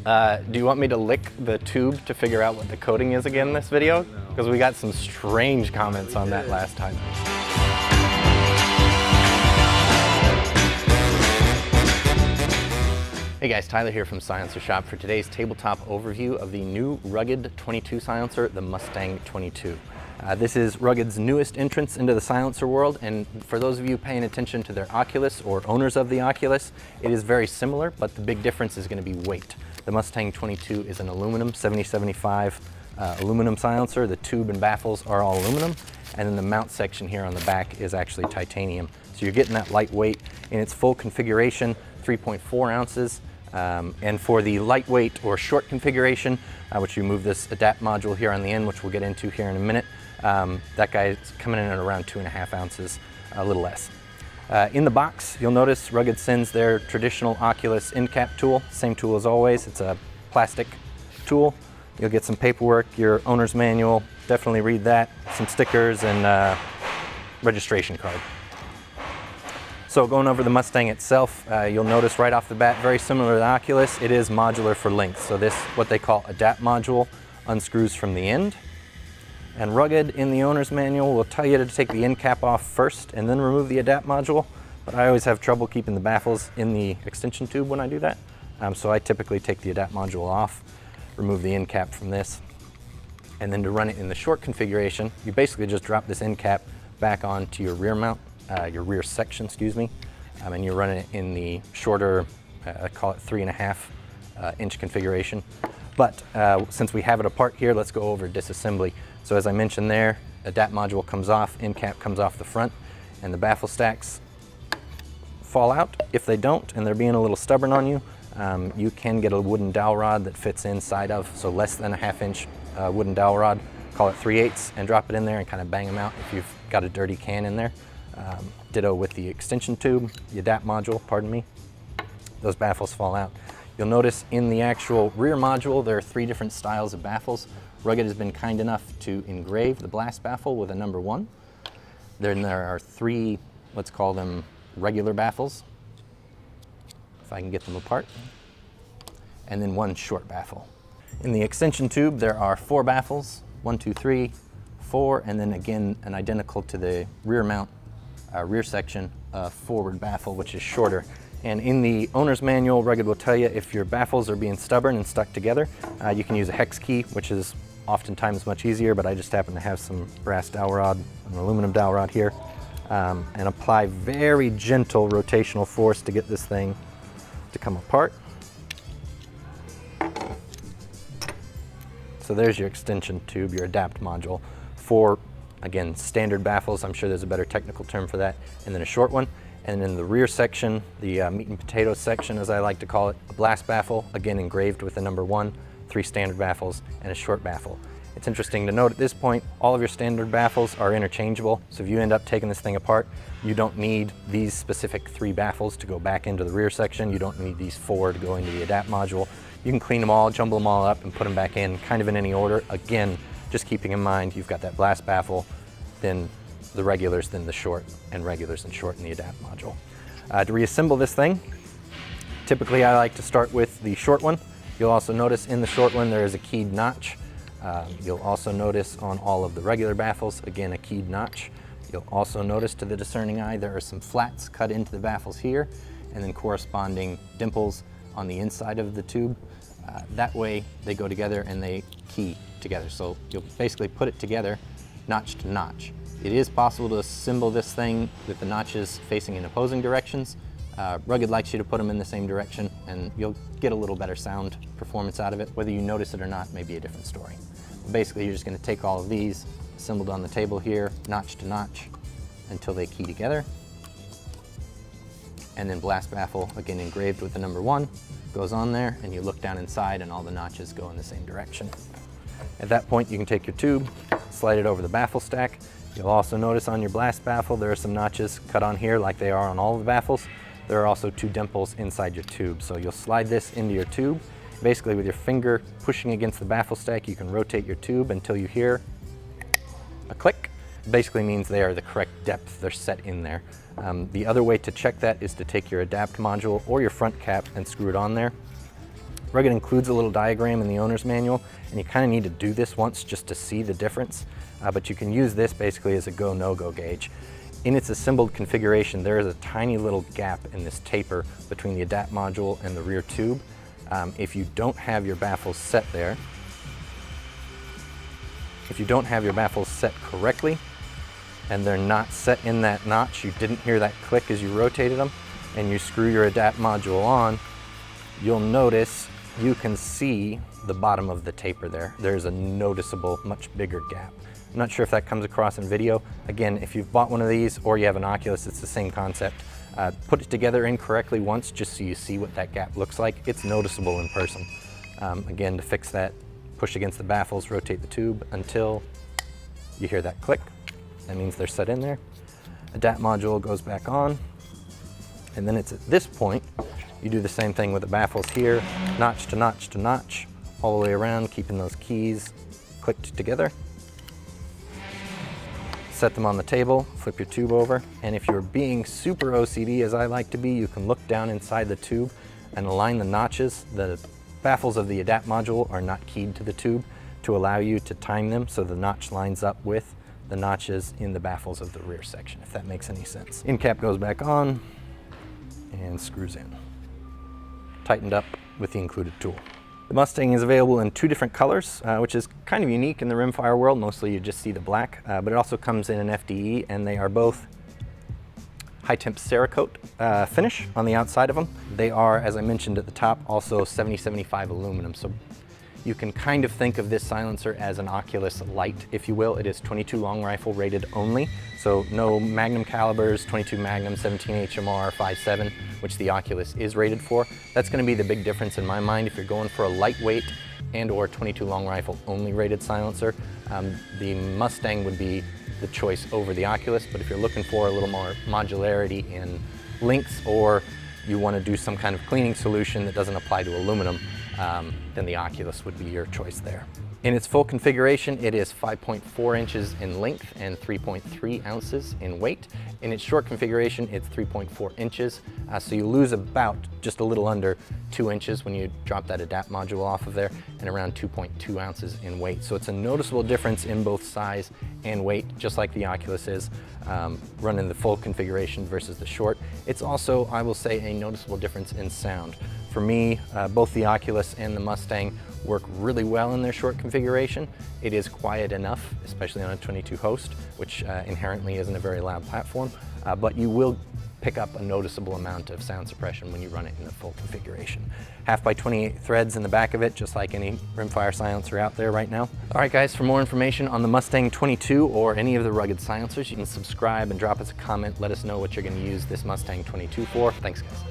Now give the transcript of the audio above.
Do you want me to lick the tube to figure out what the coating is again in this video? Because we got some strange comments on that last time. Hey guys, Tyler here from Silencer Shop for today's tabletop overview of the new Rugged 22 silencer, the Mustang 22. This is Rugged's newest entrance into the silencer world, and for those of you paying attention to their Oculus or owners of the Oculus, it is very similar, but the big difference is going to be weight. The Mustang 22 is an aluminum 7075 aluminum silencer. The tube and baffles are all aluminum, and then the mount section here on the back is actually titanium. So you're getting that lightweight in its full configuration, 3.4 ounces. And for the lightweight or short configuration, which you move this adapt module here on the end, which we'll get into here in a minute, that guy is coming in at around 2.5 ounces, a little less. In the box, you'll notice Rugged sends their traditional Oculus end cap tool, same tool as always. It's a plastic tool. You'll get some paperwork, your owner's manual, definitely read that, some stickers, and registration card. So going over the Mustang itself, you'll notice right off the bat, very similar to the Oculus, it is modular for length. So this, what they call adapt module, unscrews from the end. And Rugged in the owner's manual will tell you to take the end cap off first and then remove the adapt module. But I always have trouble keeping the baffles in the extension tube when I do that. So I typically take the adapt module off, remove the end cap from this. And then to run it in the short configuration, you basically just drop this end cap back onto your rear mount. Your rear section, excuse me, and you're running it in the shorter, I call it 3.5 inch configuration. But since we have it apart here, let's go over disassembly. So as I mentioned there, adapt module comes off, end cap comes off the front, and the baffle stacks fall out. If they don't, and they're being a little stubborn on you, you can get a wooden dowel rod that fits inside of, so less than a 1/2 inch wooden dowel rod, call it 3/8, and drop it in there and kind of bang them out if you've got a dirty can in there. Ditto with the extension tube, the adapt module, pardon me, those baffles fall out. You'll notice in the actual rear module there are 3 different styles of baffles. Rugged has been kind enough to engrave the blast baffle with a number 1. Then there are 3, let's call them regular baffles, if I can get them apart, and then 1 short baffle. In the extension tube there are 4 baffles, 1, 2, 3, 4, and then again an identical to the rear mount, rear section, forward baffle, which is shorter. And in the owner's manual, Rugged will tell you if your baffles are being stubborn and stuck together, you can use a hex key, which is oftentimes much easier, but I just happen to have some brass dowel rod, an aluminum dowel rod here, and apply very gentle rotational force to get this thing to come apart. So there's your extension tube, your adapt module. For, again, standard baffles, I'm sure there's a better technical term for that, and then a short one. And in the rear section, the meat and potatoes section, as I like to call it, a blast baffle, again engraved with the number 1, 3 standard baffles, and a short baffle. It's interesting to note at this point, all of your standard baffles are interchangeable, so if you end up taking this thing apart, you don't need these specific 3 baffles to go back into the rear section, you don't need these 4 to go into the adapt module. You can clean them all, jumble them all up, and put them back in kind of in any order. Again, just keeping in mind, you've got that blast baffle, then the regulars, then the short, and regulars and short in the adapt module. To reassemble this thing, typically I like to start with the short one. You'll also notice in the short one there is a keyed notch. You'll also notice on all of the regular baffles, again, a keyed notch. You'll also notice to the discerning eye there are some flats cut into the baffles here, and then corresponding dimples on the inside of the tube. That way they go together and they key together. So you'll basically put it together notch to notch. It is possible to assemble this thing with the notches facing in opposing directions. Rugged likes you to put them in the same direction, and you'll get a little better sound performance out of it. Whether you notice it or not may be a different story. But basically, you're just going to take all of these assembled on the table here, notch to notch, until they key together. And then blast baffle, again engraved with the number 1, goes on there, and you look down inside and all the notches go in the same direction. At that point, you can take your tube, slide it over the baffle stack. You'll also notice on your blast baffle there are some notches cut on here like they are on all of the baffles. There are also 2 dimples inside your tube. So you'll slide this into your tube. Basically with your finger pushing against the baffle stack, you can rotate your tube until you hear a click. It basically means they are the correct depth, they're set in there. The other way to check that is to take your adapt module or your front cap and screw it on there. Rugged includes a little diagram in the owner's manual, and you kind of need to do this once just to see the difference, but you can use this basically as a go, no-go gauge. In its assembled configuration, there is a tiny little gap in this taper between the ADAPT module and the rear tube. If you don't have your baffles set there, if you don't have your baffles set correctly, and they're not set in that notch, you didn't hear that click as you rotated them, and you screw your ADAPT module on, you'll notice you can see the bottom of the taper there. There's a noticeable, much bigger gap. I'm not sure if that comes across in video. Again, if you've bought one of these or you have an Oculus, it's the same concept. Put it together incorrectly once just so you see what that gap looks like. It's noticeable in person. Again, to fix that, push against the baffles, rotate the tube until you hear that click. That means they're set in there. ADAPT module goes back on, and then it's at this point you do the same thing with the baffles here, notch to notch to notch, all the way around, keeping those keys clicked together. Set them on the table, flip your tube over, and if you're being super OCD, as I like to be, you can look down inside the tube and align the notches. The baffles of the ADAPT module are not keyed to the tube to allow you to time them so the notch lines up with the notches in the baffles of the rear section, if that makes any sense. End cap goes back on and screws in. Tightened up with the included tool. The Mustang is available in 2 different colors, which is kind of unique in the rimfire world. Mostly you just see the black, but it also comes in an FDE, and they are both high temp Cerakote finish on the outside of them. They are, as I mentioned at the top, also 7075 aluminum. So you can kind of think of this silencer as an Oculus Light, if you will. It is 22 long rifle rated only, so no Magnum calibers, 22 Magnum, 17 HMR, 5.7, which the Oculus is rated for. That's going to be the big difference in my mind. If you're going for a lightweight and or 22 long rifle only rated silencer, the Mustang would be the choice over the Oculus. But if you're looking for a little more modularity in lengths, or you want to do some kind of cleaning solution that doesn't apply to aluminum, then the Oculus would be your choice there. In its full configuration, it is 5.4 inches in length and 3.3 ounces in weight. In its short configuration, it's 3.4 inches, so you lose about just a little under 2 inches when you drop that ADAPT module off of there, and around 2.2 ounces in weight. So it's a noticeable difference in both size and weight, just like the Oculus is, running the full configuration versus the short. It's also, I will say, a noticeable difference in sound. For me, both the Oculus and the Mustang work really well in their short configuration. It is quiet enough, especially on a 22 host, which inherently isn't a very loud platform, but you will pick up a noticeable amount of sound suppression when you run it in the full configuration. 1/2x28 threads in the back of it, just like any rimfire silencer out there right now. All right guys, for more information on the Mustang 22 or any of the Rugged silencers, you can subscribe and drop us a comment. Let us know what you're going to use this Mustang 22 for. Thanks guys.